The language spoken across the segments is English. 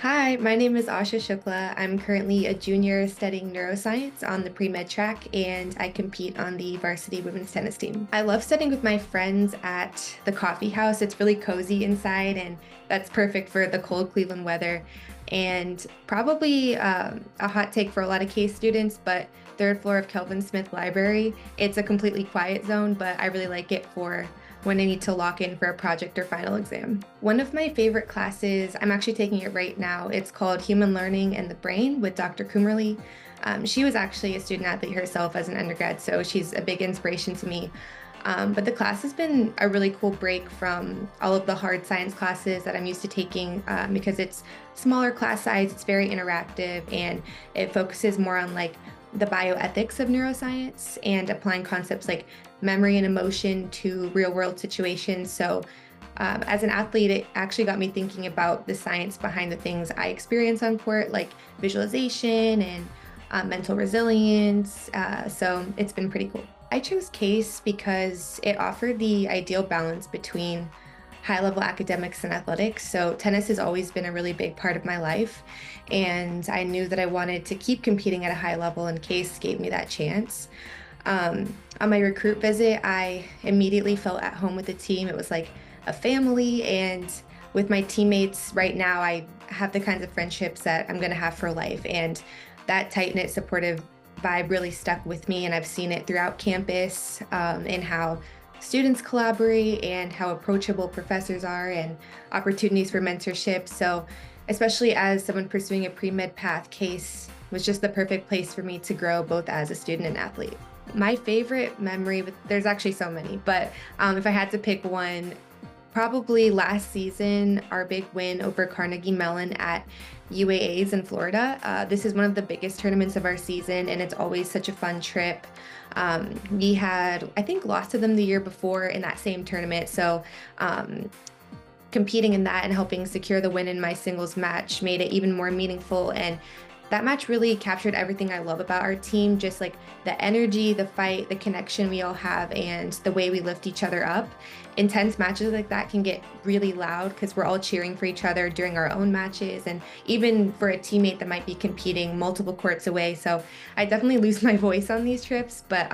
Hi, my name is Asha Shukla. I'm currently a junior studying neuroscience on the pre-med track, and I compete on the varsity women's tennis team. I love studying with my friends at the coffee house. It's really cozy inside, and that's perfect for the cold Cleveland weather. And probably a hot take for a lot of case students, but third floor of Kelvin Smith Library. It's a completely quiet zone, but I really like it for when I need to lock in for a project or final exam. One of my favorite classes, I'm actually taking it right now. It's called Human Learning and the Brain with Dr. Kummerly. She was actually a student athlete herself as an undergrad, so she's a big inspiration to me. But the class has been a really cool break from all of the hard science classes that I'm used to taking because it's smaller class size, it's very interactive, and it focuses more on like the bioethics of neuroscience and applying concepts like memory and emotion to real world situations. So as an athlete, it actually got me thinking about the science behind the things I experience on court, like visualization and mental resilience. So it's been pretty cool. I chose CASE because it offered the ideal balance between high-level academics and athletics. So tennis has always been a really big part of my life, and I knew that I wanted to keep competing at a high level, and CASE gave me that chance. On my recruit visit, I immediately felt at home with the team. It was like a family, and with my teammates right now, I have the kinds of friendships that I'm gonna have for life, and that tight-knit, supportive vibe really stuck with me, and I've seen it throughout campus in how students collaborate and how approachable professors are and opportunities for mentorship. So especially as someone pursuing a pre-med path, CASE was just the perfect place for me to grow both as a student and athlete. My favorite memory, there's actually so many, but if I had to pick one, probably last season, our big win over Carnegie Mellon at UAA's in Florida. This is one of the biggest tournaments of our season, and it's always such a fun trip. We had, I think, lost to them the year before in that same tournament. So competing in that and helping secure the win in my singles match made it even more meaningful. And that match really captured everything I love about our team, just like the energy, the fight, the connection we all have, and the way we lift each other up. Intense matches like that can get really loud because we're all cheering for each other during our own matches, and even for a teammate that might be competing multiple courts away. So I definitely lose my voice on these trips, but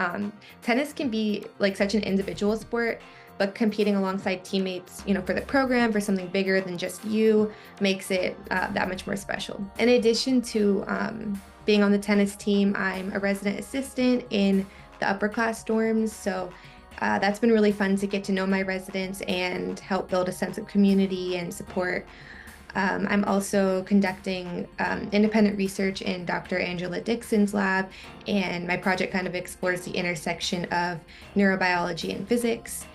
tennis can be like such an individual sport, but competing alongside teammates, for the program, for something bigger than just you, makes it that much more special. In addition to being on the tennis team, I'm a resident assistant in the upper class dorms. So that's been really fun to get to know my residents and help build a sense of community and support. I'm also conducting independent research in Dr. Angela Dixon's lab, and my project kind of explores the intersection of neurobiology and physics.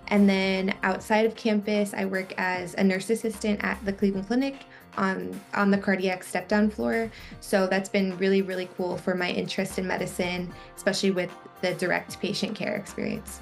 And then outside of campus, I work as a nurse assistant at the Cleveland Clinic on the cardiac step-down floor. So that's been really, really cool for my interest in medicine, especially with the direct patient care experience.